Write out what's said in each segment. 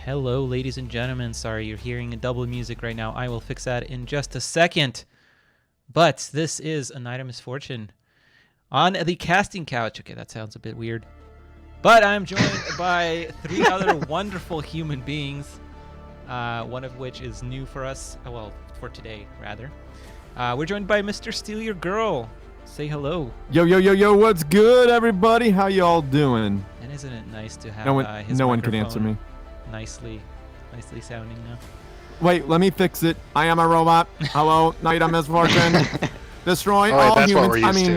Hello, ladies and gentlemen. Sorry, you're hearing a double music right now. I will fix that in just a second. But this is a Night of Misfortune on the casting couch. Okay, that sounds a bit weird. But I'm joined by three other wonderful human beings, one of which is new for us. Well, for today, rather. We're joined by Mr. Steal Your Girl. Say hello. Yo, what's good, everybody? How y'all doing? And isn't it nice to have his no one can answer me. Nicely sounding now. Wait, let me fix it. I am a robot. Hello, Night of Misfortune. Destroy all that's humans. What we're used to.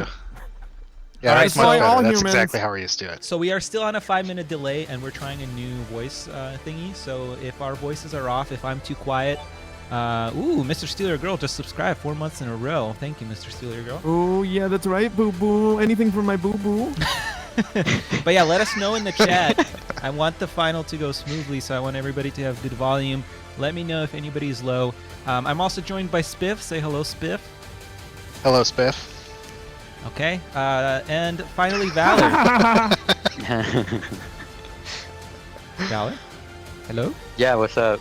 Yeah, that's destroy much all better. That's humans. exactly how we're used to it. So we are still on a 5-minute delay, and we're trying a new voice thingy. So if our voices are off, if I'm too quiet, Mr. Steal Your Girl just subscribed 4 months in a row. Thank you, Mr. Steal Your Girl. Oh yeah, that's right, boo boo. Anything for my boo boo. But yeah, let us know in the chat. I want the final to go smoothly, so I want everybody to have good volume. Let me know if anybody's low. I'm also joined by Spiff. Say hello, Spiff. Hello, Spiff. Okay. And finally, Valor. Valor? Hello? Yeah, what's up?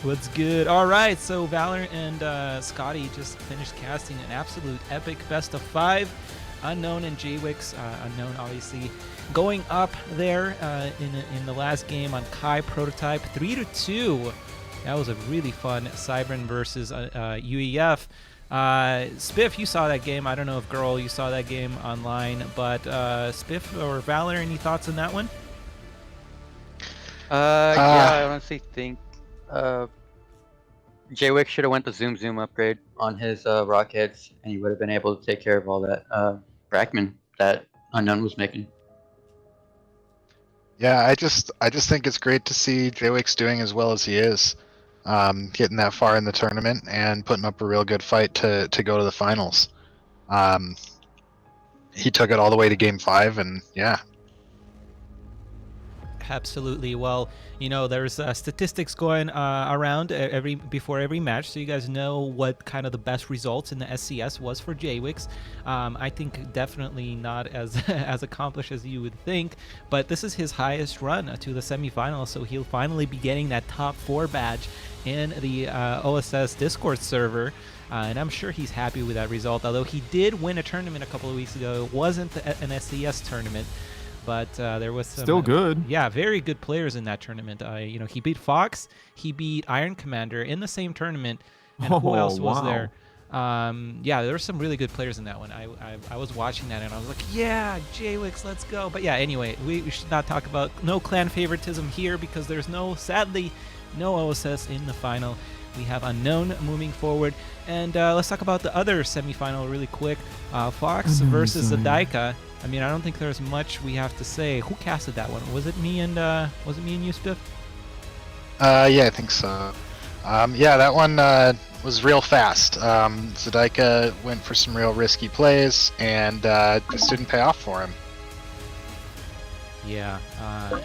What's good? All right, so Valor and Scotty just finished casting an absolute epic best of 5. Unknown and JWix, Unknown obviously going up there in the last game on QAI Prototype, 3-2. That was a really fun Cybran versus UEF. Spiff, you saw that game. I don't know if Girl, you saw that game online, but Spiff or Valor, any thoughts on that one? Yeah, I honestly think JWix should have went the Zoom upgrade on his rockets, and he would have been able to take care of all that Brackman that Unknown was making. Yeah, I just think it's great to see JWix doing as well as he is, getting that far in the tournament and putting up a real good fight to go to the finals. He took it all the way to Game 5, and yeah. Absolutely. Well, you know, there's statistics going around before every match, so you guys know what kind of the best results in the SCS was for JWix. I think definitely not as as accomplished as you would think, but this is his highest run to the semifinals, so he'll finally be getting that top 4 badge in the OSS Discord server. And I'm sure he's happy with that result, although he did win a tournament a couple of weeks ago. It wasn't an SCS tournament, but there was some, still good. Yeah, very good players in that tournament. You know, he beat Fox, he beat Iron Commander in the same tournament, and who else was there? Yeah, there were some really good players in that one. I was watching that and I was like, yeah, JWix, let's go. But yeah, anyway, we should not talk about no clan favoritism here because there's sadly no OSS in the final. We have Unknown moving forward, and let's talk about the other semifinal really quick. Fox versus Zeta. I mean, I don't think there's much we have to say. Who casted that one? Was it me and you, Spiff? Yeah, I think so. Yeah, that one was real fast. Zeta went for some real risky plays and just didn't pay off for him. Yeah,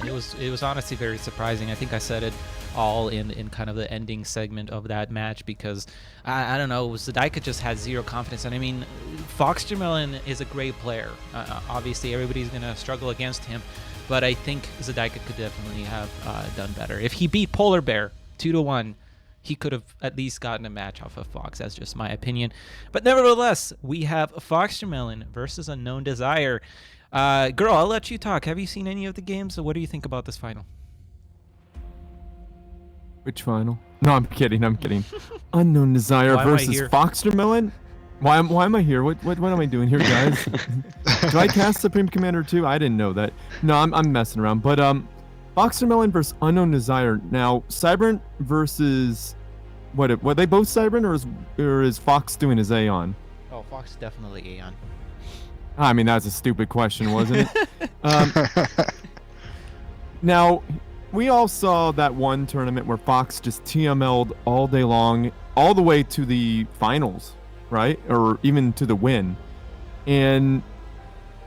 it was honestly very surprising. I think I said it all in kind of the ending segment of that match because I don't know, Zeta just had zero confidence. And I mean, FoxTermelon is a great player. Obviously, everybody's gonna struggle against him, but I think Zeta could definitely have done better. If he beat Polar Bear 2-1, he could have at least gotten a match off of Fox. That's just my opinion. But nevertheless, we have FoxTermelon versus Unknowndesire. Girl, I'll let you talk. Have you seen any of the games? What do you think about this final? Which final? No, I'm kidding. Unknowndesire versus FoxTermelon. Why am I here? What am I doing here, guys? Do I cast Supreme Commander too? I didn't know that. No, I'm messing around. But FoxTermelon versus Unknowndesire. Now, Cybran versus what they both Cybran or is Fox doing his Aeon? Oh, Fox definitely Aeon. I mean, that's a stupid question, wasn't it? Now, we all saw that one tournament where Fox just TML'd all day long, all the way to the finals, right? Or even to the win. And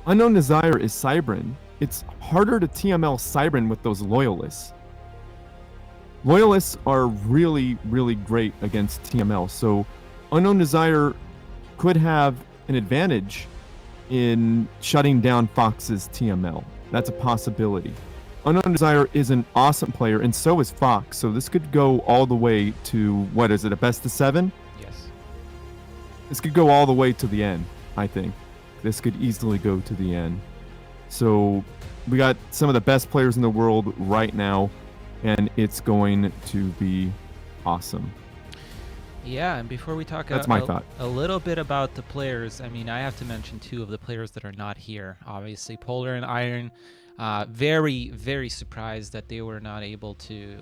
Unknowndesire is Cybran. It's harder to TML Cybran with those Loyalists. Loyalists are really, really great against TML, so Unknowndesire could have an advantage in shutting down Fox's TML. That's a possibility. Unknowndesire is an awesome player, and so is Fox. So this could go all the way to, what is it, a best of 7? Yes. This could go all the way to the end, I think. This could easily go to the end. So we got some of the best players in the world right now, and it's going to be awesome. Yeah, and before we talk That's my thought. a little bit about the players, I mean, I have to mention 2 of the players that are not here. Obviously, Polar and Iron. Very, very surprised that they were not able to.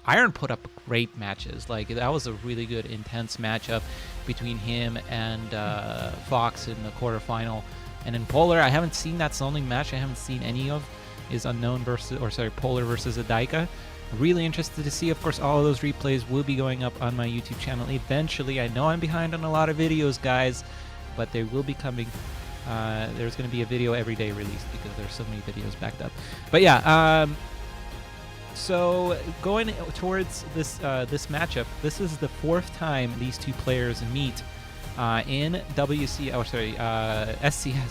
Iron put up great matches. Like, that was a really good, intense matchup between him and Fox in the quarterfinal. And in Polar, I haven't seen. That's the only match I haven't seen any of. Is Polar versus Adaika. Really interested to see. Of course, all of those replays will be going up on my YouTube channel eventually. I know I'm behind on a lot of videos, guys, but they will be coming. There's going to be a video every day released because there's so many videos backed up. But yeah, so going towards this matchup, this is the 4th time these 2 players meet in SCS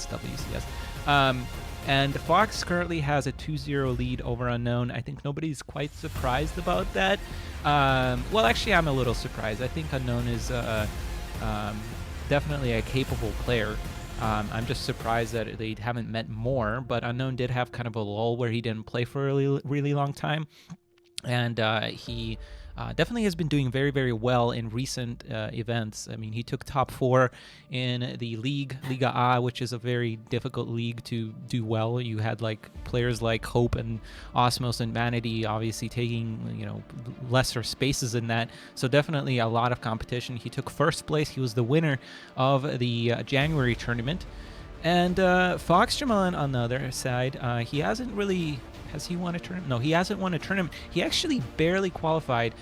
WCS. And Fox currently has a 2-0 lead over Unknown. I think nobody's quite surprised about that. Well, actually, I'm a little surprised. I think Unknown is definitely a capable player. I'm just surprised that they haven't met more, but Unknown did have kind of a lull where he didn't play for a really, really long time. And he definitely has been doing very, very well in recent events. I mean, he took top 4 in the Liga A, which is a very difficult league to do well. You had like players like Hope and Osmos and Vanity obviously taking, lesser spaces in that. So definitely a lot of competition. He took 1st place. He was the winner of the January tournament. And FoxTermelon on the other side, he hasn't really... Has he won a tournament? No, he hasn't won a tournament. He actually barely qualified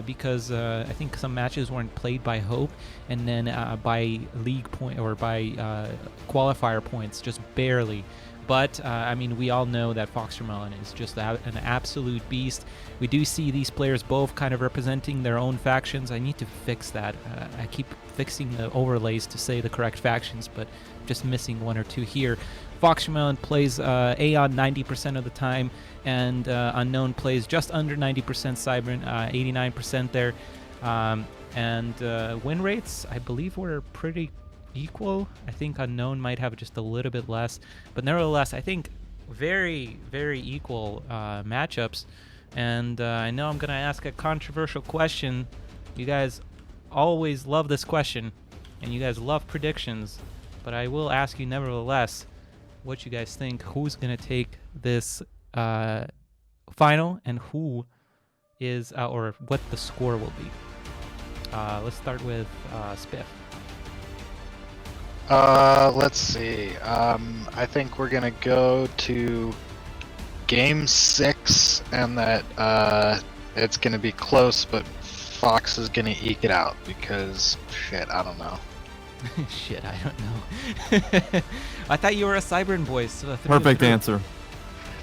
because I think some matches weren't played by Hope, and then by league point or by qualifier points, just barely. But I mean, we all know that FoxTermelon is just an absolute beast. We do see these players both kind of representing their own factions. I need to fix that. I keep fixing the overlays to say the correct factions, but just missing 1 or 2 here. FoxTermelon plays Aeon 90% of the time, and Unknown plays just under 90% Cybern, 89% there. And win rates, I believe, were pretty equal. I think Unknown might have just a little bit less, but nevertheless, I think very, very equal matchups. And I know I'm going to ask a controversial question. You guys always love this question, and you guys love predictions, but I will ask you nevertheless what you guys think. Who's going to take this final, and who is, or what the score will be. Let's start with Spiff. Let's see. I think we're gonna go to Game 6, and that it's gonna be close, but Fox is gonna eke it out because shit, I don't know. Shit, I don't know. I thought you were a Cybern boy. So Perfect answer.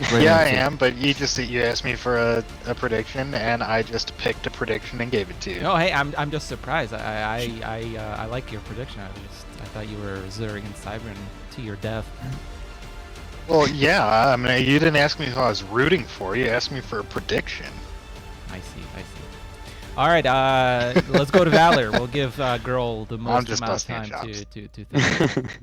Great yeah, answer. I am, but you asked me for a prediction, and I just picked a prediction and gave it to you. Oh, hey, I'm just surprised. I like your prediction. I thought you were Zerg and Cybern to your death. Well, yeah. I mean, you didn't ask me who I was rooting for. You asked me for a prediction. I see. All right, let's go to Valor. We'll give Girl the most amount of time to think.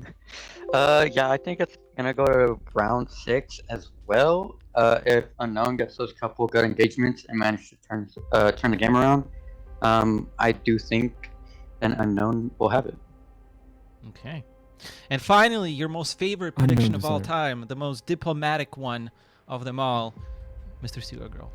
Yeah, I think it's gonna go to round 6 as well. If Unknown gets those couple good engagements and manages to turn the game around, I do think then Unknown will have it. Okay. And finally, your most favorite prediction of all Unknowndesire. time, the most diplomatic one of them all, Mr. Suga Girl.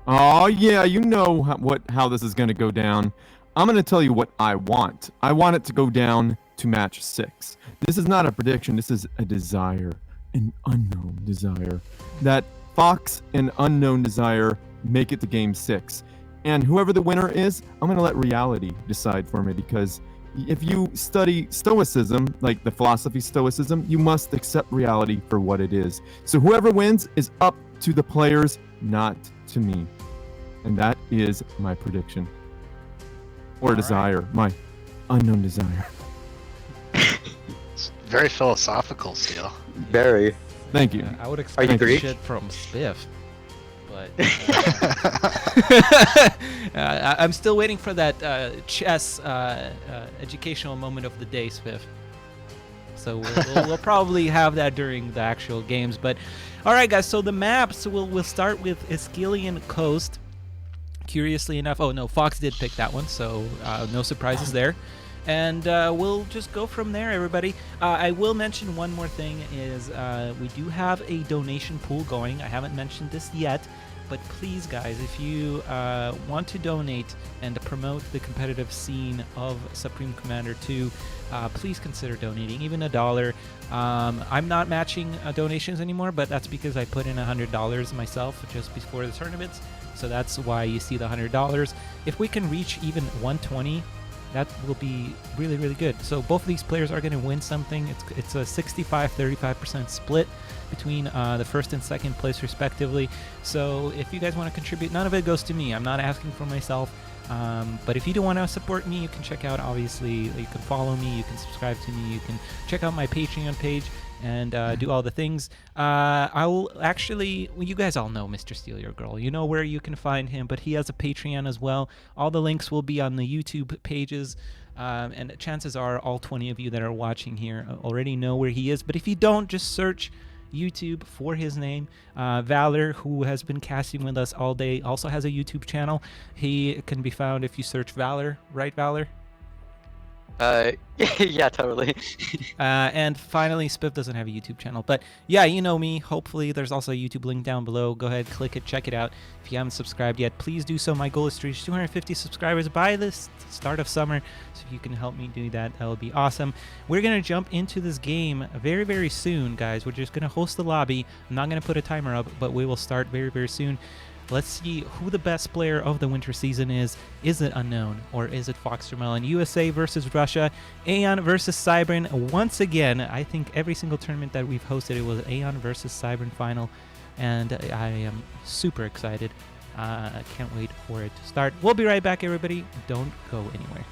Oh yeah, you know how this is going to go down. I'm going to tell you what I want. I want it to go down to match 6. This is not a prediction. This is a desire, an unknown desire, that Fox and Unknowndesire make it to Game 6. And whoever the winner is, I'm going to let reality decide for me, because if you study Stoicism, like the philosophy Stoicism, you must accept reality for what it is. So whoever wins is up to the players, not to me. And that is my prediction. Or All desire, my unknown desire. It's very philosophical, Steel. Very. Thank you. I would you expect Greek? shit from Spiff, but I'm still waiting for that chess educational moment of the day, Spiff. So we'll probably have that during the actual games. But all right, guys. So the maps we'll start with Iskellian Coast. Curiously enough, oh no, Fox did pick that one, so no surprises there. And we'll just go from there, everybody. I will mention one more thing is we do have a donation pool going. I haven't mentioned this yet, but please, guys, if you want to donate and promote the competitive scene of Supreme Commander 2, please consider donating, even $1. I'm not matching donations anymore, but that's because I put in $100 myself just before the tournaments. So that's why you see the $100. If we can reach even 120, that will be really, really good. So both of these players are going to win something. It's a 65-35% split between the first and second place respectively. So if you guys want to contribute, none of it goes to me. I'm not asking for myself. But if you do want to support me, you can check out, obviously, you can follow me, you can subscribe to me, you can check out my Patreon page and do all the things. I will actually, well, you guys all know Mr. Steal Your Girl. You know where you can find him, but he has a Patreon as well. All the links will be on the YouTube pages. And chances are all 20 of you that are watching here already know where he is. But if you don't, just search YouTube for his name. Valor, who has been casting with us all day, also has a YouTube channel. He can be found if you search Valor, right, Valor? Yeah, totally. And finally, Spiff doesn't have a YouTube channel, but yeah, you know me. Hopefully, there's also a YouTube link down below. Go ahead, click it, check it out. If you haven't subscribed yet, please do so. My goal is to reach 250 subscribers by the start of summer, so if you can help me do that, that would be awesome. We're gonna jump into this game very, very soon, guys. We're just gonna host the lobby. I'm not gonna put a timer up, but we will start very, very soon. Let's see who the best player of the winter season is. Is it Unknown or is it FoxTermelon? USA versus Russia, Aeon versus Cybern. Once again, I think every single tournament that we've hosted, it was Aeon versus Cybern final, and I am super excited. I can't wait for it to start. We'll be right back, everybody. Don't go anywhere.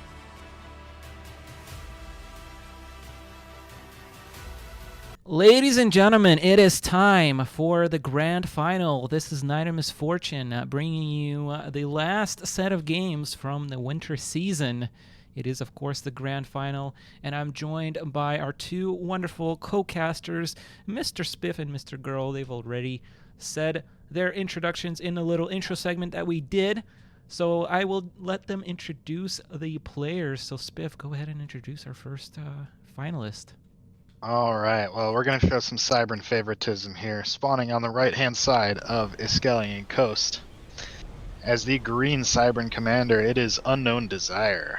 Ladies and gentlemen, it is time for the grand final. This is Night of Misfortune, bringing you the last set of games from the winter season. It is, of course, the grand final, and I'm joined by our two wonderful co-casters, Mr. Spiff and Mr. Girl. They've already said their introductions in the little intro segment that we did, so I will let them introduce the players. So, Spiff, go ahead and introduce our first finalist. All right, well, we're going to show some Cybern favoritism here, spawning on the right-hand side of Iskellian Coast. As the green Cybern commander, it is Unknowndesire,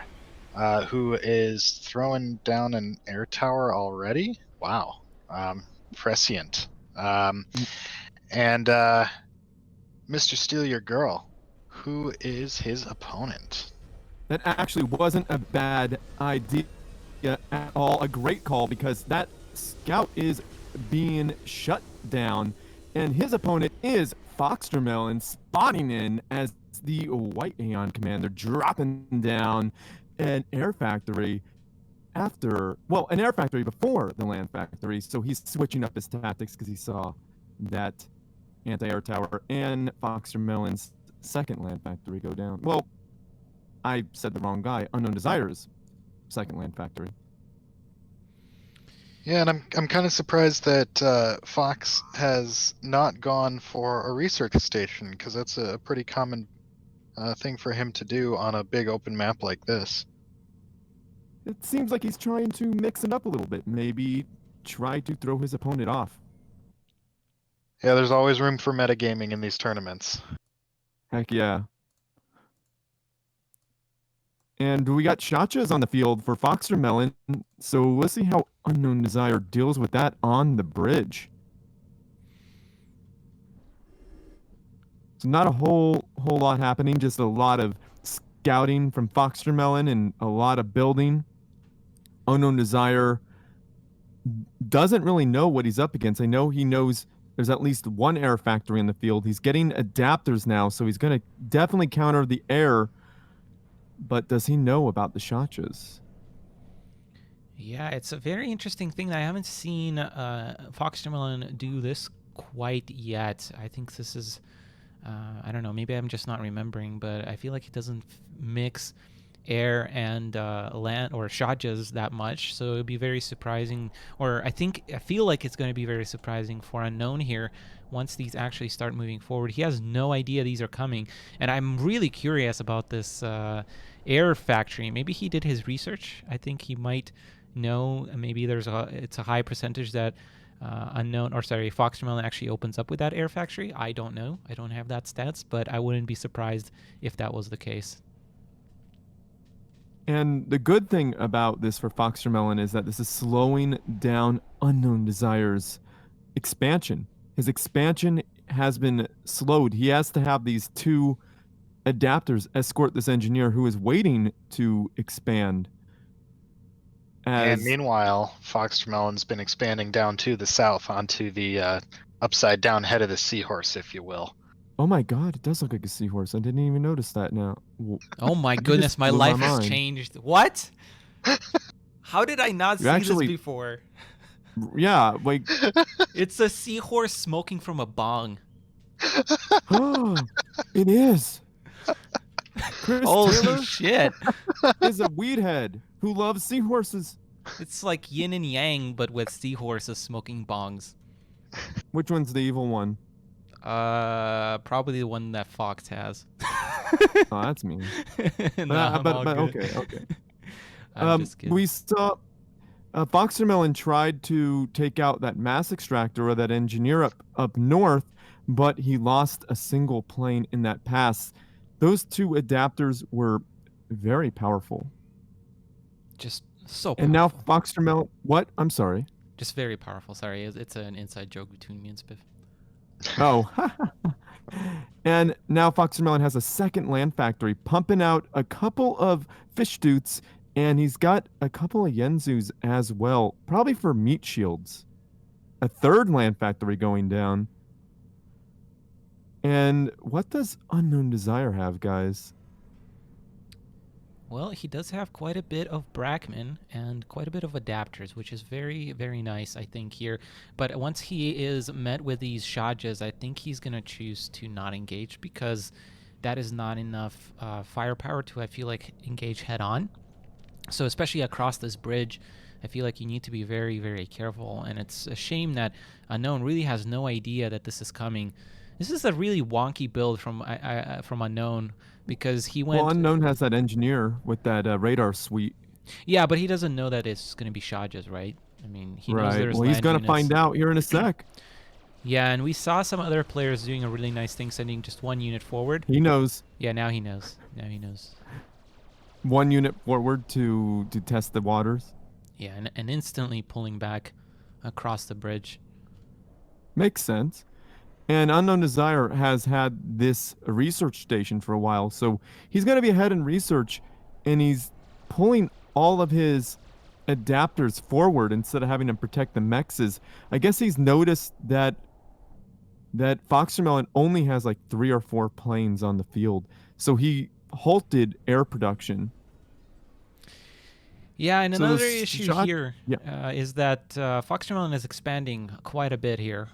who is throwing down an air tower already. Wow. Prescient. And Mr. Steal Your Girl, who is his opponent? That actually wasn't a bad idea at all. A great call, because that scout is being shut down, and his opponent is FoxTermelon, spotting in as the white Aeon commander, dropping down an air factory after, well, an air factory before the land factory. So he's switching up his tactics because he saw that anti-air tower and FoxTermelon's second land factory go down. Well, I said the wrong guy. Unknowndesire's second land factory. Yeah, and I'm kind of surprised that Fox has not gone for a research station, because that's a pretty common thing for him to do on a big open map like this. It seems like he's trying to mix it up a little bit. Maybe try to throw his opponent off. Yeah, there's always room for metagaming in these tournaments. Heck yeah. And we got Shachas on the field for FoxTermelon, so let's see how Unknowndesire deals with that on the bridge. So not a whole lot happening, just a lot of scouting from FoxTermelon and a lot of building. Unknowndesire doesn't really know what he's up against. I know he knows there's at least one air factory in the field. He's getting adapters now, so he's going to definitely counter the air. But does he know about the Shachas? Yeah, it's a very interesting thing that I haven't seen FoxTermelon do this quite yet. I think this is, I don't know, maybe I'm just not remembering, but I feel like it doesn't mix air and land or shotjas that much, so it'd be very surprising, or I feel like it's going to be very surprising for Unknown here once these actually start moving forward. He has no idea these are coming, and I'm really curious about this air factory. Maybe he did his research. I think he might know. Maybe it's a high percentage that FoxTermelon actually opens up with that air factory. I don't know. I don't have that stats, but I wouldn't be surprised if that was the case. And the good thing about this for FoxTermelon is that this is slowing down Unknowndesire's expansion. His expansion has been slowed. He has to have these 2 adapters escort this engineer who is waiting to expand. And meanwhile, FoxTermelon's been expanding down to the south onto the upside down head of the seahorse, if you will. Oh my god, it does look like a seahorse. I didn't even notice that now. Oh my goodness, my life has changed. What? How did I not see this before? Yeah, like... It's a seahorse smoking from a bong. Oh, it is. Chris Holy Taylor shit. is a weed head who loves seahorses. It's like yin and yang, but with seahorses smoking bongs. Which one's the evil one? Probably the one that Fox has. Oh, that's mean. No, but okay. I'm just kidding. We saw FoxTermelon tried to take out that mass extractor or that engineer up north, but he lost a single plane in that pass. Those 2 adapters were very powerful. Just so powerful. And now FoxTermelon... What? I'm sorry. Just very powerful. Sorry, it's an inside joke between me and Spiff. Oh. And now FoxTermelon has a second land factory pumping out a couple of fish doots, and he's got a couple of Yenzus as well, probably for meat shields. A third land factory going down. And what does Unknowndesire have, guys? Well, he does have quite a bit of Brackman and quite a bit of adapters, which is very, very nice, I think, here. But once he is met with these Shadjas, I think he's going to choose to not engage because that is not enough firepower to, I feel like, engage head-on. So especially across this bridge, I feel like you need to be very, very careful. And it's a shame that Unknown really has no idea that this is coming. This is a really wonky build from Unknown because he went... Well, Unknown has that engineer with that radar suite. Yeah, but he doesn't know that it's going to be Shadjas, right? I mean, he knows there's Well, he's going to units. find out here in a sec. Yeah, and we saw some other players doing a really nice thing, sending just 1 unit forward. He knows. Yeah, now he knows. Now he knows. 1 unit forward to test the waters. Yeah, and instantly pulling back across the bridge. Makes sense. And Unknowndesire has had this research station for a while, so he's going to be ahead in research, and he's pulling all of his adapters forward instead of having to protect the mexes. I guess he's noticed that FoxTermelon only has like 3 or 4 planes on the field, so he halted air production. Yeah, and So another the issue here yeah. is that FoxTermelon is expanding quite a bit here.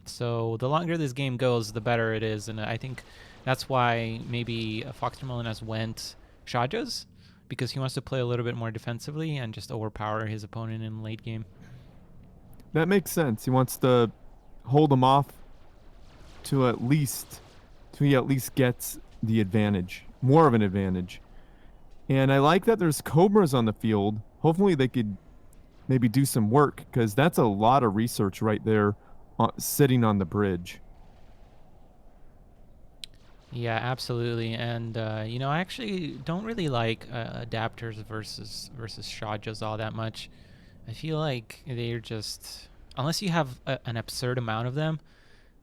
So the longer this game goes, the better it is, and I think that's why maybe FoxTermelon has went Shadjas, because he wants to play a little bit more defensively and just overpower his opponent in the late game. That makes sense. He wants to hold him off till he at least gets the advantage, more of an advantage. And I like that there's Cobras on the field. Hopefully they could maybe do some work, because that's a lot of research right there sitting on the bridge. Yeah, absolutely. And, I actually don't really like adapters versus Shadjas all that much. I feel like they're just... Unless you have an absurd amount of them,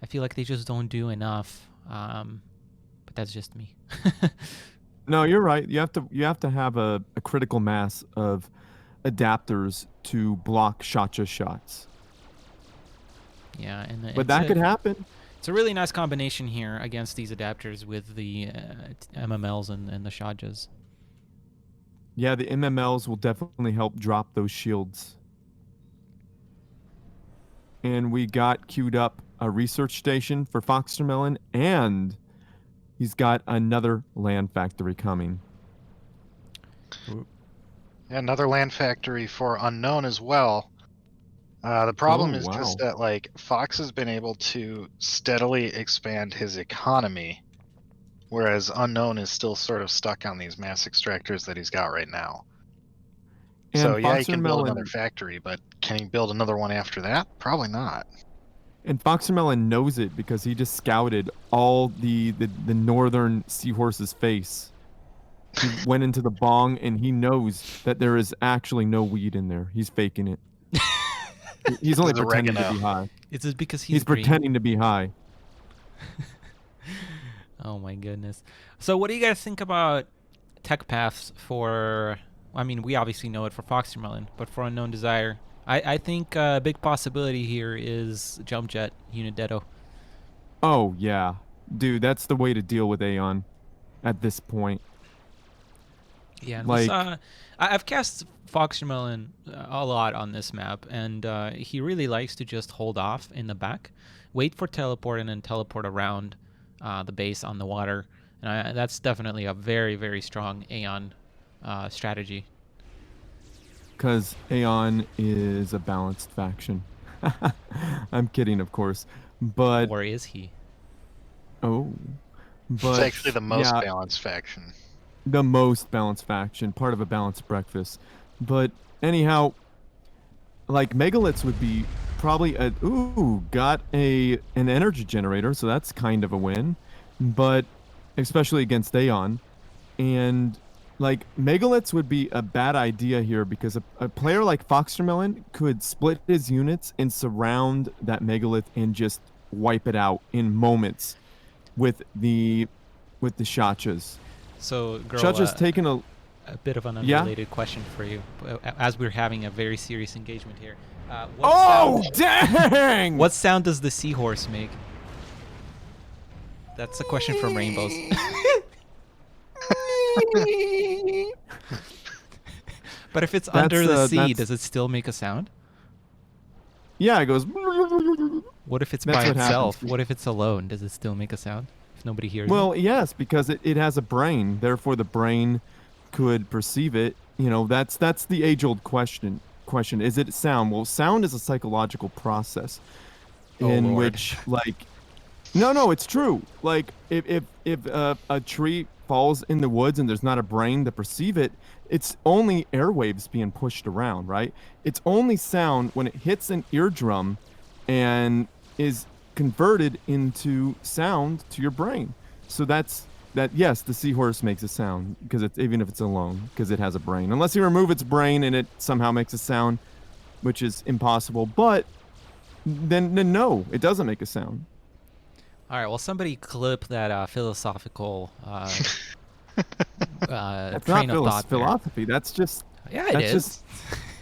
I feel like they just don't do enough. But that's just me. No, you're right. You have to have a critical mass of adapters to block Shotja shots. Yeah, but that could happen. It's a really nice combination here against these adapters with the MMLs and the Shadjas. Yeah, the MMLs will definitely help drop those shields. And we got queued up a research station for FoxTermelon, and he's got another land factory coming. Yeah, another land factory for Unknown as well. The problem Oh, is wow. just that like Fox has been able to steadily expand his economy, whereas Unknown is still sort of stuck on these mass extractors that he's got right now. And So yeah, he can build FoxTermelon, another factory, but can he build another one after that? Probably not. and FoxTermelon knows it because he just scouted all the northern seahorse's face. He went into the bong, and he knows that there is actually no weed in there. He's faking it. He's only This is pretending to oregano. be high. It's just because He's green. pretending to be high. Oh my goodness. So what do you guys think about tech paths for, I mean, we obviously know it for FoxTermelon, but for Unknowndesire, I think a big possibility here is Jump Jet Unidetto. Oh, yeah. Dude, that's the way to deal with Aeon at this point. Yeah, and Like- I've cast FoxTermelon a lot on this map, and he really likes to just hold off in the back, wait for teleport, and then teleport around the base on the water. And that's definitely a very, very strong Aeon strategy. Because Aeon is a balanced faction. I'm kidding, of course. But, Or is he? It's but actually the most yeah, balanced faction. the most balanced faction, part of a balanced breakfast. But anyhow, like megaliths would be probably got an energy generator, so that's kind of a win. But especially against Aeon, and like megaliths would be a bad idea here because a player like FoxTermelon could split his units and surround that megalith and just wipe it out in moments with the shachas. So, girl, Shachas taking a a bit of an Yeah? unrelated question for you, as we're having a very serious engagement here. dang! What sound does the seahorse make? That's a question from Rainbows. But if it's under the sea, that's- does it still make a sound? Yeah, it goes. What if it's That's by what itself? happens. What if it's alone? Does it still make a sound if nobody hears it? Well, yes, because it has a brain. Therefore, the brain could perceive it. You know, that's the age-old question. Is it sound? Well, sound is a psychological process Oh, in Lord. which, like, no, it's true. Like, if a tree falls in the woods and there's not a brain to perceive it, it's only airwaves being pushed around, right? It's only sound when it hits an eardrum and is converted into sound to your brain. So that's that. Yes, the seahorse makes a sound because it's even if it's alone because it has a brain. Unless you remove its brain and it somehow makes a sound, which is impossible. But then no, it doesn't make a sound. All right. Well, somebody clip that philosophical That's train not of thought there. philosophy. That's just Yeah, it that's is. just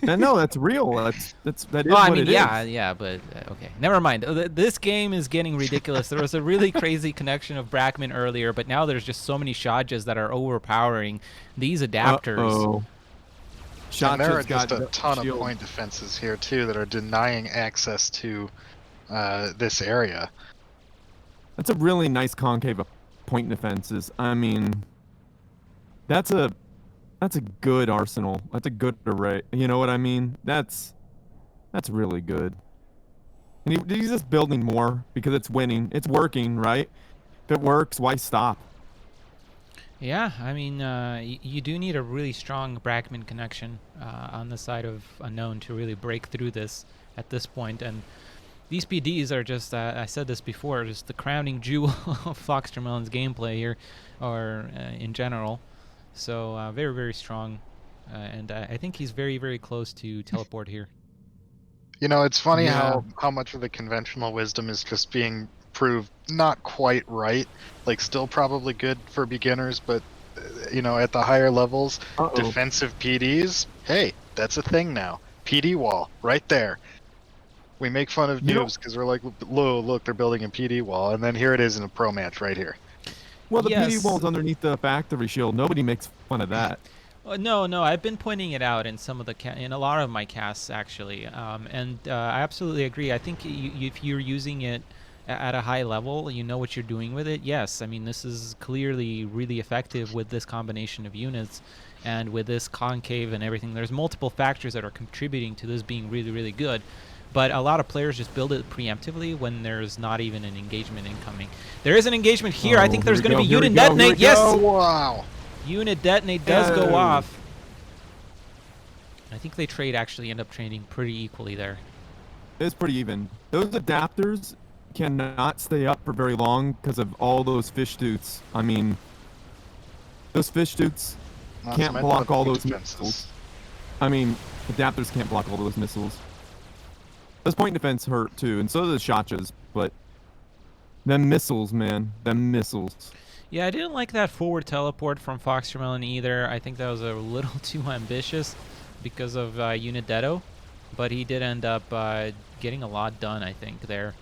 no, that's real. That is Well, I what mean, it yeah, is. yeah, but okay, never mind. This game is getting ridiculous. There was a really crazy connection of Brackman earlier, but now there's just so many Shajas that are overpowering these adapters. Uh-oh. And there are Shotcha's got just a ton of shield. point defenses here too that are denying access to this area. That's a really nice concave of point defenses. I mean, that's a good arsenal. That's a good array. You know what I mean? That's really good. And he's just building more because it's winning. It's working, right? If it works, why stop? Yeah, I mean, you do need a really strong Brackman connection on the side of Unknown to really break through this at this point. And these PDs are just, I said this before, just the crowning jewel of FoxTermelon's gameplay here, or in general. So very, very strong. And I think he's very, very close to teleport here. You know, it's funny Yeah. how much of the conventional wisdom is just being proved not quite right. Like, still probably good for beginners, but you know, at the higher levels, Uh-oh. defensive PDs. Hey, that's a thing now. PD wall right there. We make fun of You know- noobs because we're like, look, they're building a PD wall, and then here it is in a pro match right here. Well, the Yes. PD wall's underneath the factory shield. Nobody makes fun of that. No. I've been pointing it out in some of the in a lot of my casts actually, and I absolutely agree. I think if you're using it at a high level, you know what you're doing with it. Yes, I mean this is clearly really effective with this combination of units, and with this concave and everything. There's multiple factors that are contributing to this being really, really good. But a lot of players just build it preemptively when there's not even an engagement incoming. There is an engagement here. I think there's going to be unit detonate. Yes. Wow. Unit detonate does go off. I think they actually end up trading pretty equally there. It's pretty even. Those adapters cannot stay up for very long because of all those fish suits. I mean, those fish suits can't block all those missiles. I mean, adapters can't block all those missiles. Those point defense hurt too, and so do the Shachas, but them missiles, man, them missiles. Yeah, I didn't like that forward teleport from FoxTermelon either. I think that was a little too ambitious because of unit Dedo, but he did end up getting a lot done, I think, there.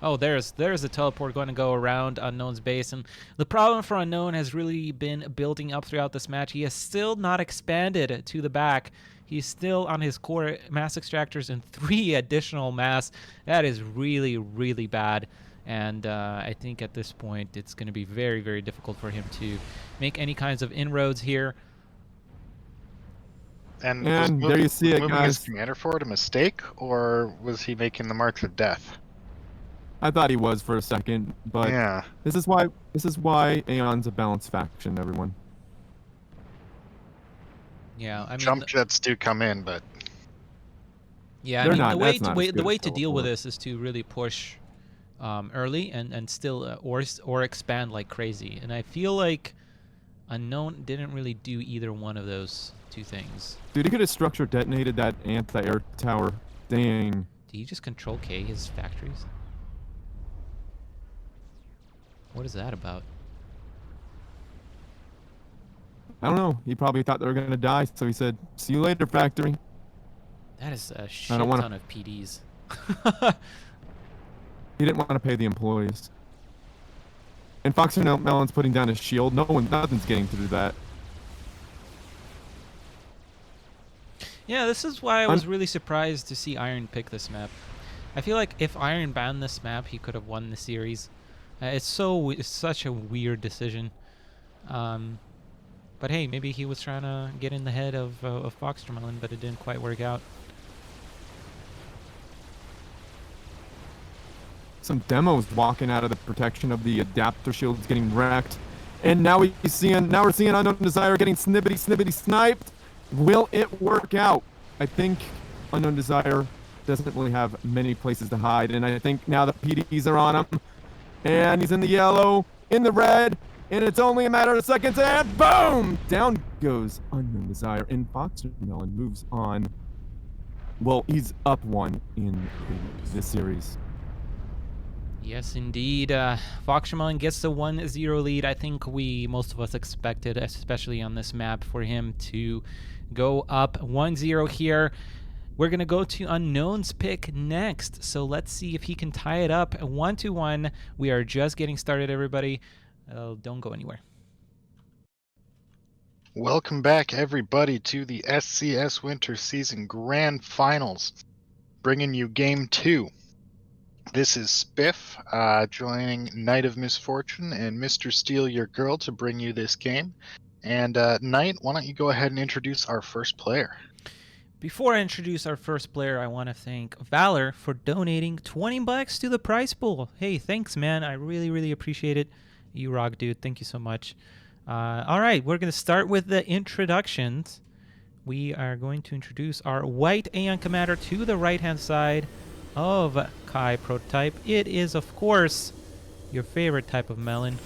Oh, there's the teleport going to go around Unknown's base, and the problem for Unknown has really been building up throughout this match. He has still not expanded to the back. He's still on his core mass extractors and 3 additional mass. That is really, really bad. And I think at this point it's going to be very, very difficult for him to make any kinds of inroads here. And there you see it, moving guys. his commander forward a mistake, or was he making the march of death? I thought he was for a second, but Yeah. this is why Aeon's a balanced faction, everyone. Yeah, I mean, Jump jets do come in, but yeah, They're I mean not- the way that's not as the good way as to deal with teleport. this is to really push early and still or expand like crazy. And I feel like Unknown didn't really do either one of those two things. Dude, he could have structure detonated that anti-air tower. Dang. Did he just control K his factories? What is that about? I don't know. He probably thought they were gonna die, so he said, "See you later, factory." That is a shit don't wanna- ton of PDs. He didn't want to pay the employees. And FoxTermelon's putting down his shield. Nothing's getting through that. Yeah, this is why I was really surprised to see Iron pick this map. I feel like if Iron banned this map, he could have won the series. It's such a weird decision. But hey, maybe he was trying to get in the head of FoxTermelon, but it didn't quite work out. Some demos walking out of the protection of the adapter shields getting wrecked. And now we're seeing Unknowndesire getting snippety sniped. Will it work out? I think Unknowndesire doesn't really have many places to hide, and I think now the PDs are on him. And he's in the yellow, in the red, and it's only a matter of seconds, and boom! Down goes Unknowndesire, and FoxTermelon moves on. Well, he's up 1 in this series. Yes, indeed. FoxTermelon gets the 1-0 lead. I think most of us expected, especially on this map, for him to go up 1-0 here. We're going to go to Unknown's pick next, so let's see if he can tie it up 1-1. We are just getting started, everybody. Don't go anywhere. welcome back everybody to the SCS Winter Season Grand Finals, bringing you Game 2. This is Spiff joining Knight of Misfortune and Mr. Steal Your Girl to bring you this game. And Knight, why don't you go ahead and introduce our first player? Before I introduce our first player, I want to thank Valor for donating $20 to the prize pool. Hey, thanks, man. I really, really appreciate it. You rock, dude. Thank you so much. All right, we're going to start with the introductions. We are going to introduce our white Aeon Commander to the right-hand side of QAI Prototype. It is, of course, your favorite type of melon,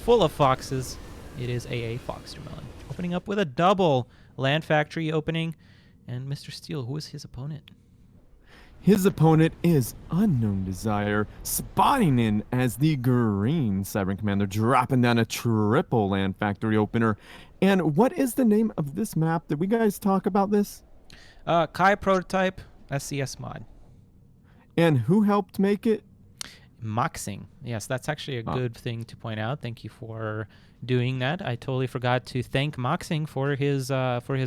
full of foxes. It is AA FoxTermelon. Opening up with a double land factory opening. And Mr. Steele, who is his opponent? His opponent is Unknowndesire, spotting in as the green Cyber Commander, dropping down a triple land factory opener. And what is the name of this map? Did we guys talk about this? QAI Prototype SCS mod. And who helped make it? Moxing. Yes, that's actually a good thing to point out. Thank you for doing that. I totally forgot to thank Moxing for his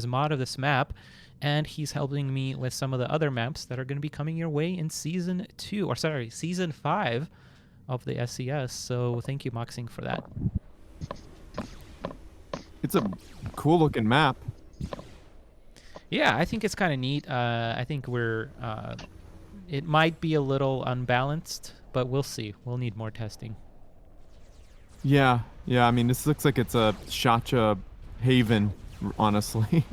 mod of this map, and he's helping me with some of the other maps that are going to be coming your way in season 5 of the SCS. So thank you, Moxing, for that. It's a cool looking map. Yeah, I think it's kind of neat. I think it might be a little unbalanced, but we'll see. We'll need more testing. Yeah. I mean, this looks like it's a Shacha haven, honestly.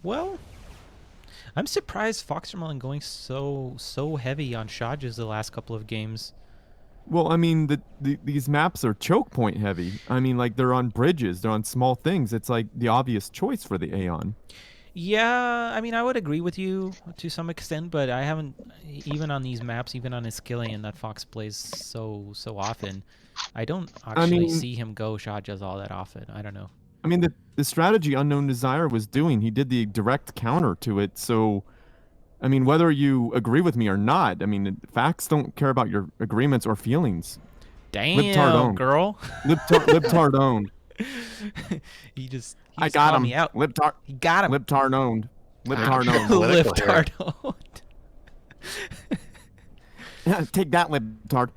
Well, I'm surprised FoxTermelon going so heavy on Shajas the last couple of games. Well, I mean, these maps are choke point heavy. I mean, like, they're on bridges, they're on small things. It's like the obvious choice for the Aeon. Yeah, I mean, I would agree with you to some extent, but I haven't, even on these maps, even on Iskellian that Fox plays so often, I don't actually see him go Shajas all that often. I don't know. I mean, the strategy Unknowndesire was doing, he did the direct counter to it, so... I mean, whether you agree with me or not, I mean, facts don't care about your agreements or feelings. Damn, girl. Libtard owned. He just I got him. Me out. Libtard. He got him. Libtard owned. Libtard owned. Libtard owned. Take that, Libtard.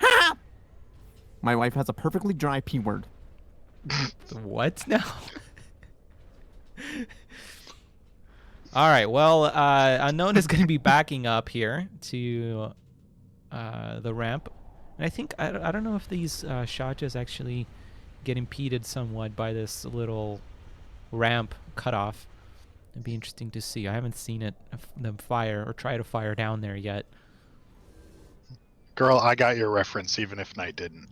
My wife has a perfectly dry P word. What now? All right, well, Unknown is going to be backing up here to the ramp. And I think, I don't know if these Shajas actually get impeded somewhat by this little ramp cutoff. It'd be interesting to see. I haven't seen them fire or try to fire down there yet. Girl, I got your reference, even if Nite didn't.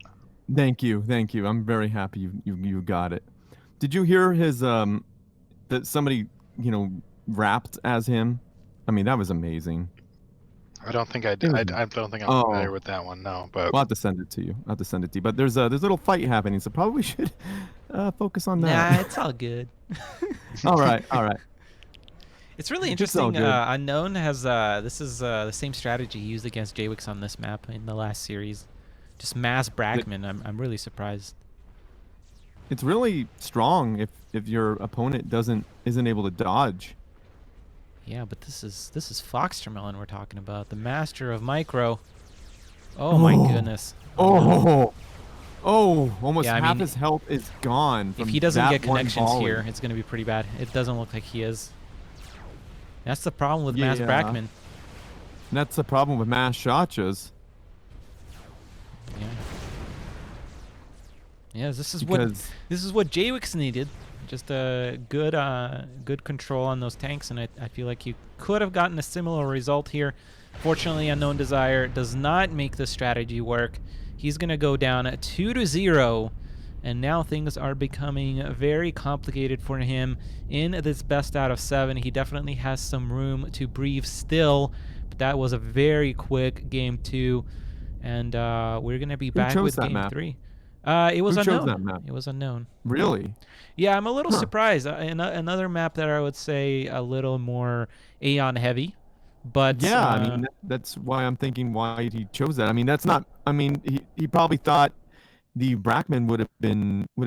Thank you. I'm very happy you got it. Did you hear his, that somebody, rapped as him? I mean, that was amazing. I don't think I did. I don't think I'm familiar with that one. No, but we'll have to send it to you. But there's a little fight happening, so probably should focus on that. Nah, it's all good. all right. It's really interesting. Unknown has this is the same strategy he used against JWix on this map in the last series. Just mass Brackman. I'm really surprised. It's really strong if your opponent isn't able to dodge. Yeah, but this is FoxTermelon we're talking about, the master of micro. Oh my goodness. Almost half his health is gone. If he doesn't get connections here, it's going to be pretty bad. It doesn't look like he is. That's the problem with mass Brackman. That's the problem with mass Shachas. Yeah. Yeah, this is what JWix needed. Just a good control on those tanks, and I feel like you could have gotten a similar result here. Fortunately, Unknowndesire does not make the strategy work. He's gonna go down 2-0, and now things are becoming very complicated for him in this best out of 7. He definitely has some room to breathe still, but that was a very quick game 2, and we're gonna be back with game 3. It was unknown. Chose that map? It was unknown. Really? Yeah, I'm a little surprised. Another map that I would say a little more Aeon heavy, but yeah, I mean that's why I'm thinking why he chose that. I mean that's not. I mean he probably thought the Brackman would have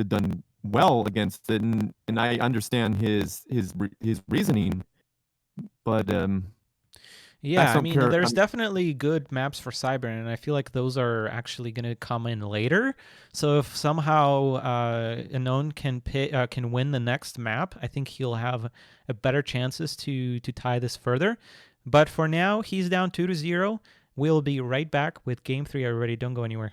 done well against it, and I understand his reasoning, but yeah, I mean, there's definitely good maps for Cyber, and I feel like those are actually going to come in later. So if somehow Unknown can win the next map, I think he'll have a better chances to tie this further. But for now, he's down 2-0. We'll be right back with Game 3. Everybody, don't go anywhere.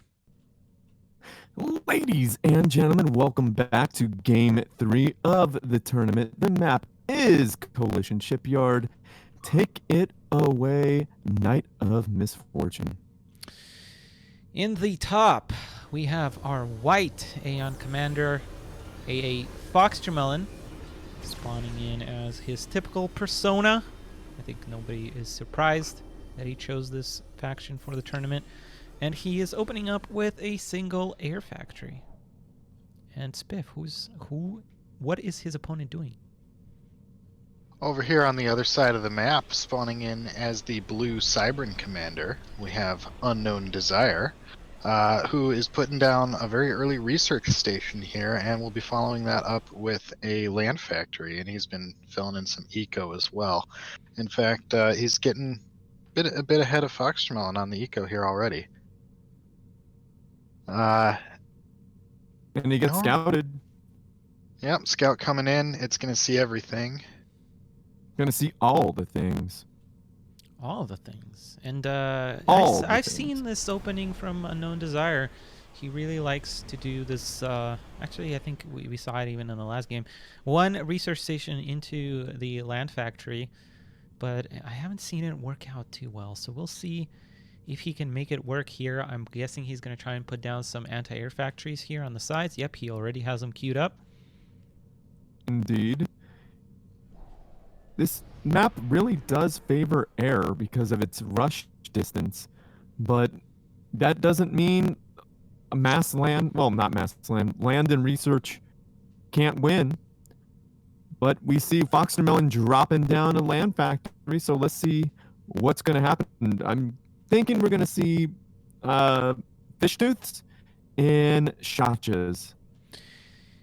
Ladies and gentlemen, welcome back to Game 3 of the tournament. The map is Coalition Shipyard. Take it away, Knight of Misfortune. In the top, we have our white Aeon Commander, AA FoxTermelon, spawning in as his typical persona. I think nobody is surprised that he chose this faction for the tournament. And he is opening up with a single air factory. And Spiff, what is his opponent doing? Over here on the other side of the map, spawning in as the blue Cybran commander, we have Unknowndesire, who is putting down a very early research station here, and we'll be following that up with a land factory, and he's been filling in some eco as well. In fact, he's getting a bit ahead of FoxTermelon on the eco here already. And he gets scouted. Yep, scout coming in. It's going to see everything. Gonna see all the things. All the things. And I've seen this opening from Unknowndesire. He really likes to do this. Actually, I think we saw it even in the last game. One research station into the land factory, but I haven't seen it work out too well. So we'll see if he can make it work here. I'm guessing he's going to try and put down some anti-air factories here on the sides. Yep, he already has them queued up. Indeed. This map really does favor air because of its rush distance, but that doesn't mean a land and research can't win. But we see FoxTermelon dropping down a land factory, so let's see what's going to happen. I'm thinking we're going to see fish tooths and shotchas.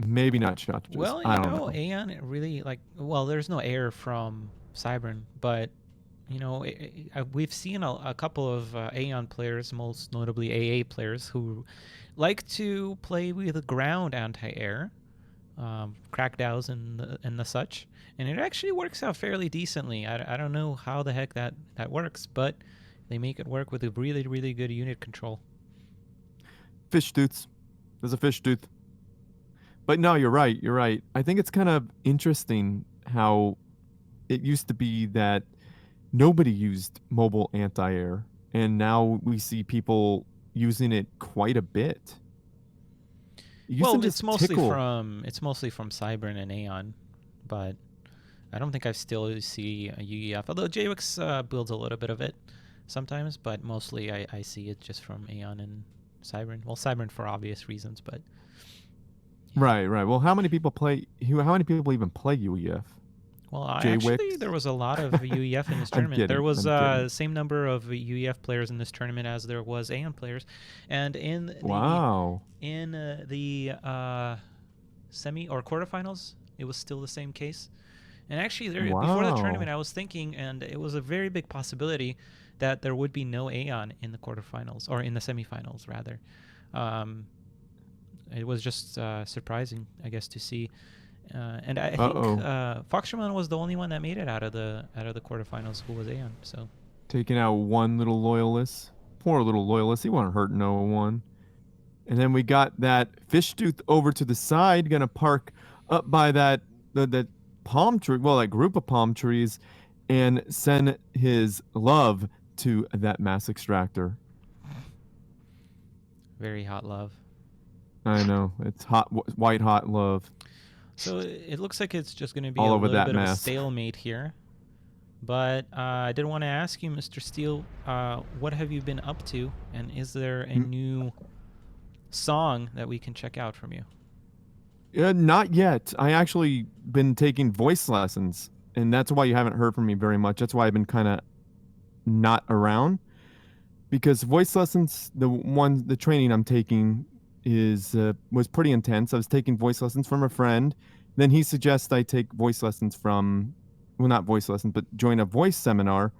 Maybe not shotchas. Well, you know, Aeon really there's no air from Cybran, but we've seen a couple of Aeon players, most notably AA players, who like to play with ground anti-air, crackdows and the such, and it actually works out fairly decently. I don't know how the heck that works, but they make it work with a really, really good unit control. Fish tooths. There's a fish tooth. But no, you're right. I think it's kind of interesting how it used to be that nobody used mobile anti-air, and now we see people using it quite a bit. It's mostly from Cybran and Aeon, but I don't think I still see a UEF. Although JWix builds a little bit of it sometimes, but mostly I see it just from Aeon and Cybran. Well, Cybran for obvious reasons, but. Right. Well, how many people even play UEF? Well, actually, there was a lot of UEF in this tournament. There was the same number of UEF players in this tournament as there was Aeon players, and in the semi or quarterfinals, it was still the same case. And actually, before the tournament, I was thinking, and it was a very big possibility that there would be no Aeon in the quarterfinals or in the semifinals, rather. It was just surprising, I guess, to see. And I think FoxTermelon was the only one that made it out of the quarterfinals who was Aeon. So taking out one little loyalist, poor little loyalist. He wasn't hurt no one. And then we got that fish tooth over to the side, gonna park up by that palm tree, that group of palm trees, and send his love to that mass extractor. Very hot love. I know. It's hot, white hot love. So it looks like it's just going to be all a over little that bit of a mess. stalemate here. But I did want to ask you, Mr. Steele, what have you been up to? And is there a new song that we can check out from you? Not yet. I actually been taking voice lessons, and that's why you haven't heard from me very much. That's why I've been kind of not around. Because voice lessons, the training I'm taking was pretty intense. I was taking voice lessons from a friend. Then he suggests I take voice lessons not voice lessons, but join a voice seminar.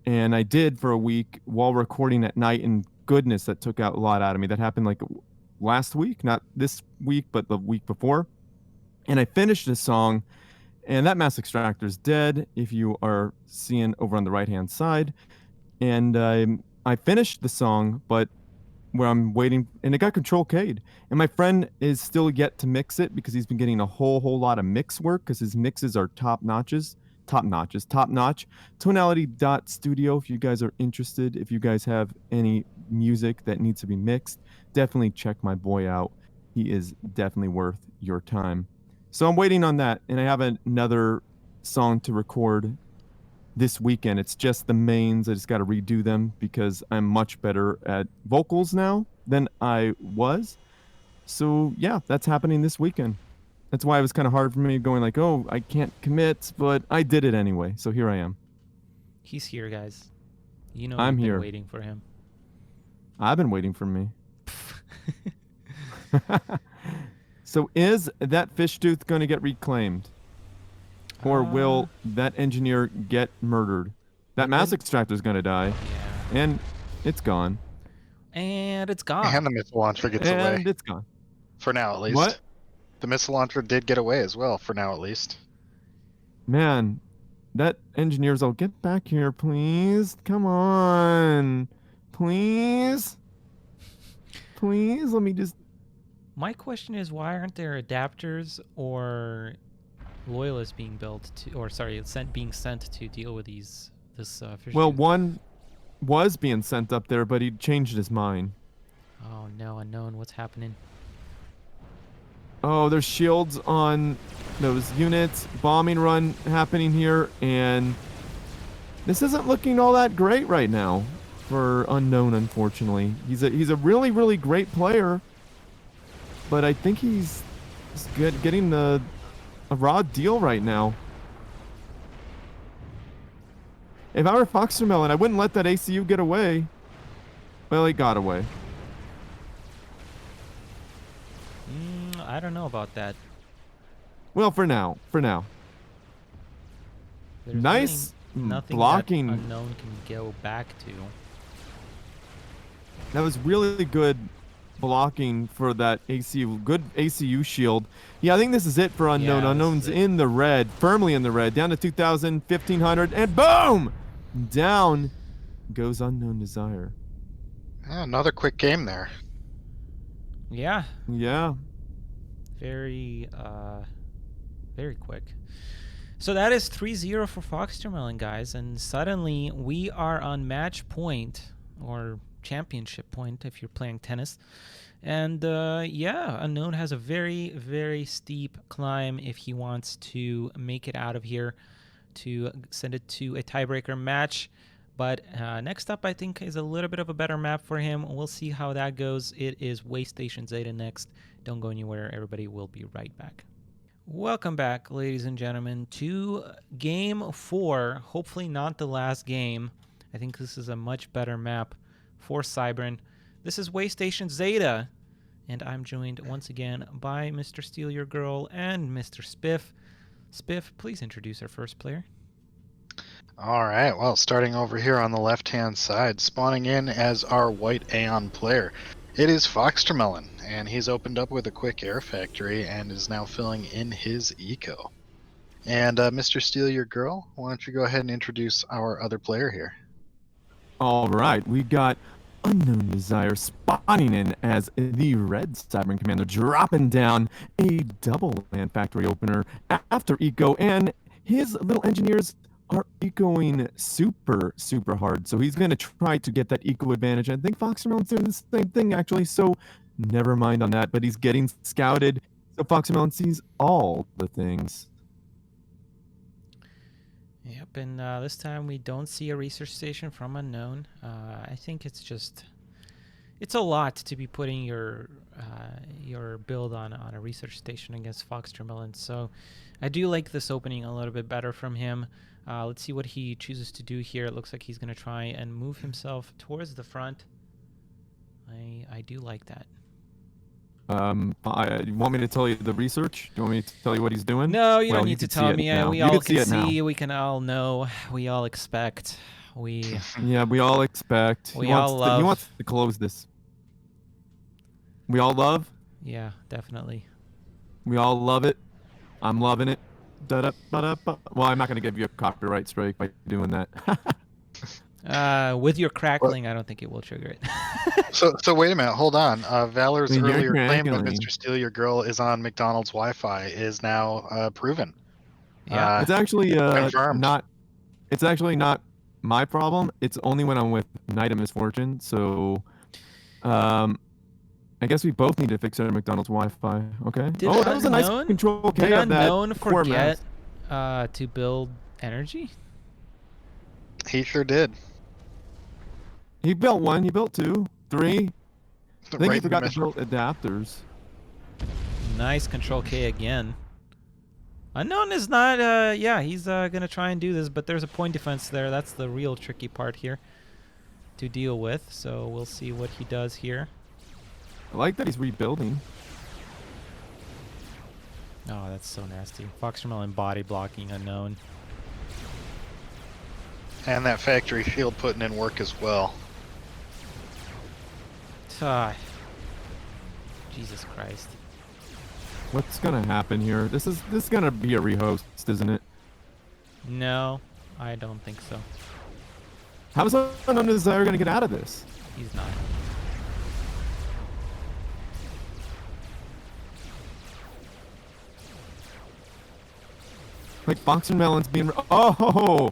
And I did for a week while recording at night, and goodness, that took out a lot out of me. That happened like last week, not this week, but the week before. And I finished the song, and that mass extractor is dead, if you are seeing over on the right-hand side. And I finished the song, but where I'm waiting, and it got control K'd. And my friend is still yet to mix it because he's been getting a whole lot of mix work because his mixes are top notch. Tonality.studio if you guys are interested. If you guys have any music that needs to be mixed, definitely check my boy out. He is definitely worth your time. So I'm waiting on that, and I have another song to record this weekend. It's just the mains. I just got to redo them because I'm much better at vocals now than I was. So yeah, that's happening this weekend. That's why it was kind of hard for me going like, oh, I can't commit, but I did it anyway. So here I am. He's here, guys. You know, I'm you've been here. waiting for him. I've been waiting for me. So is that fish tooth going to get reclaimed? Or will that engineer get murdered? That mass extractor is going to die. Yeah. And it's gone. And it's gone. And the missile launcher gets away. And it's gone. For now, at least. What? The missile launcher did get away as well, for now at least. Man, that engineer's all, get back here, please. Come on. Please. Please, let me just... My question is, why aren't there adapters or loyalists being built to, or sorry, being sent to deal with this fish Well, tooth? one was being sent up there, but he changed his mind. Oh no, unknown, what's happening? Oh, there's shields on those units. Bombing run happening here, and this isn't looking all that great right now for Unknown, unfortunately. He's a really, really great player, but I think he's getting a raw deal right now. If I were FoxTermelon, I wouldn't let that ACU get away. Well, he got away. I don't know about that. Well, for now. There's Nice really nothing blocking. that unknown can go back to. That was really good blocking for that ACU. Good ACU shield. Yeah, I think this is it for Unknown. Yeah, Unknown's in the red, firmly in the red, down to 2,000, 1,500, and boom! Down goes Unknowndesire. Yeah, another quick game there. Yeah, Yeah. very quick. So that is 3-0 for FoxTermelon, guys, and suddenly we are on match point, or championship point if you're playing tennis. And yeah, Unknown has a very, very steep climb if he wants to make it out of here to send it to a tiebreaker match. But next up, I think, is a little bit of a better map for him. We'll see how that goes. It is Way Station Zeta next. Don't go anywhere. Everybody will be right back. Welcome back, ladies and gentlemen, to Game 4. Hopefully not the last game. I think this is a much better map for Cybran. This is Way Station Zeta, and I'm joined once again by Mr. Steal Your Girl and Mr. Spiff. Spiff, please introduce our first player. All right, well, starting over here on the left-hand side, spawning in as our white Aeon player, it is FoxTermelon, and he's opened up with a quick air factory and is now filling in his eco. And Mr. Steal Your Girl, why don't you go ahead and introduce our other player here? All right, we got Unknowndesire spawning in as the red Cybran commander, dropping down a double land factory opener after eco, and his little engineers are ecoing super, super hard. So he's going to try to get that eco advantage. I think FoxTermelon's doing the same thing, actually. So never mind on that. But he's getting scouted. So FoxTermelon sees all the things. Yep, and this time we don't see a research station from Unknown. I think it's a lot to be putting your build on a research station against FoxTermelon. So I do like this opening a little bit better from him. Let's see what he chooses to do here. It looks like he's going to try and move himself towards the front. I do like that. You want me to tell you the research? Do you want me to tell you what he's doing? No, you Well, don't you need to can see tell it me. now. We You all can can see it now. see. We can all know. We all expect. We Yeah, we all expect. We he all wants love. he wants to close this. We all love. yeah, definitely. We all love it. I'm loving it. Da-da-ba-da-ba. Well, I'm not going to give you a copyright strike by doing that. With your crackling, I don't think it will trigger it. So wait a minute, hold on. Valor's Well, you're earlier claim that crackling. Mr. Steal Your Girl is on McDonald's Wi-Fi is now proven. Yeah. It's actually confirmed. not. It's actually not my problem. It's only when I'm with Nite and Misfortune. So, I guess we both need to fix our McDonald's Wi-Fi. Okay. Did Oh, that was a nice Unknown- control K Did of that Unknown core forget mass. to build energy? He sure did. He built one. He built two, three. I think Right he in the forgot to middle. build adapters. Nice control K again. Unknown is not, yeah, he's going to try and do this, but there's a point defense there. That's the real tricky part here to deal with. So we'll see what he does here. I like that he's rebuilding. Oh, that's so nasty. FoxTermelon body blocking Unknown. And that factory field putting in work as well. Jesus Christ. What's gonna happen here? This is gonna be a rehost, isn't it? No, I don't think so. How is Unknowndesire gonna get out of this? He's not. Like FoxTermelon's being. Oh,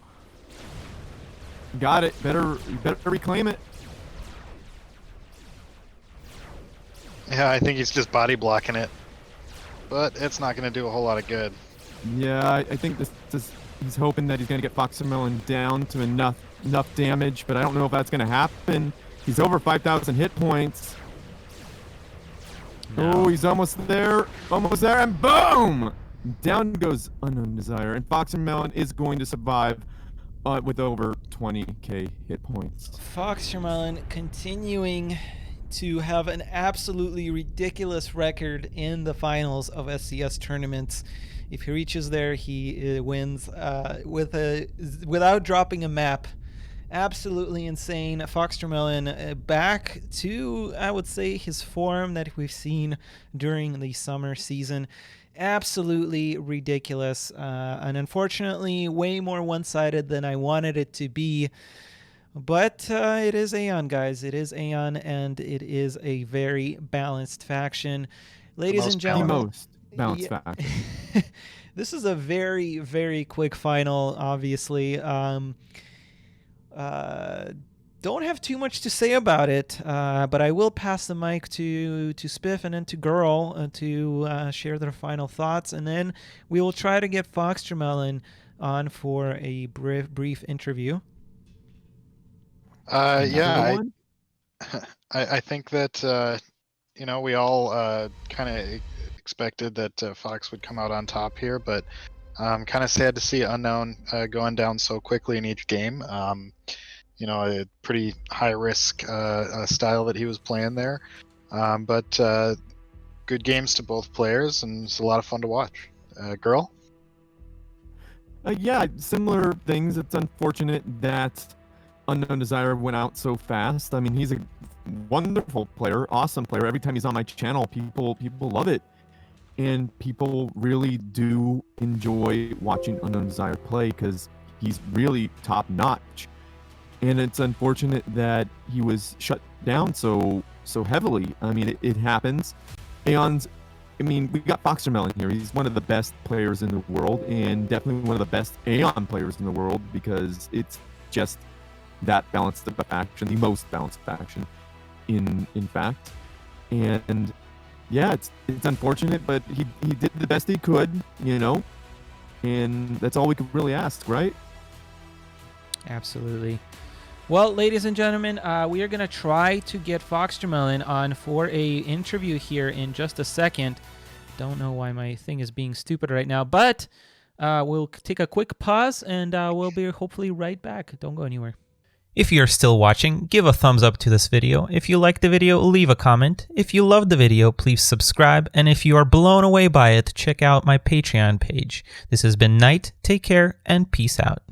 got it. Better reclaim it. Yeah, I think he's just body blocking it. But it's not going to do a whole lot of good. Yeah, I think this is. He's hoping that he's gonna get FoxTermelon down to enough damage, but I don't know if that's gonna happen. He's over 5,000 hit points. No. Oh, he's almost there, and boom! Down goes Unknowndesire, and FoxTermelon is going to survive with over 20k hit points. FoxTermelon continuing to have an absolutely ridiculous record in the finals of SCS tournaments. If he reaches there, he wins without dropping a map. Absolutely insane. FoxTermelon back to, I would say, his form that we've seen during the summer season. Absolutely ridiculous, and unfortunately way more one-sided than I wanted it to be. But it is Aeon, guys. It is Aeon, and it is a very balanced faction. Ladies and The gentlemen, most balanced faction. this is a very, very quick final, obviously. Don't have too much to say about it, but I will pass the mic to Spiff and then to Girl to share their final thoughts, and then we will try to get FoxTermelon on for a brief interview. Yeah, I think that we all kind of expected that Fox would come out on top here, but kind of sad to see Unknown going down so quickly in each game. A pretty high risk style that he was playing there, but good games to both players, and it's a lot of fun to watch. Girl? Yeah, similar things. It's unfortunate that Unknowndesire went out so fast. I mean, he's a wonderful player, awesome player. Every time he's on my channel, people love it, and people really do enjoy watching Unknowndesire play because he's really top notch. And it's unfortunate that he was shut down so heavily. I mean, it happens. We got FoxTermelon here. He's one of the best players in the world, and definitely one of the best Aeon players in the world, because it's just that balanced of a faction, the most balanced faction, in fact. And yeah, it's unfortunate, but he did the best he could, and that's all we could really ask, right? Absolutely. Well, ladies and gentlemen, we are going to try to get FoxTermelon on for a interview here in just a second. Don't know why my thing is being stupid right now, but we'll take a quick pause, and we'll be hopefully right back. Don't go anywhere. If you're still watching, give a thumbs up to this video. If you liked the video, leave a comment. If you loved the video, please subscribe. And if you are blown away by it, check out my Patreon page. This has been Nite. Take care and peace out.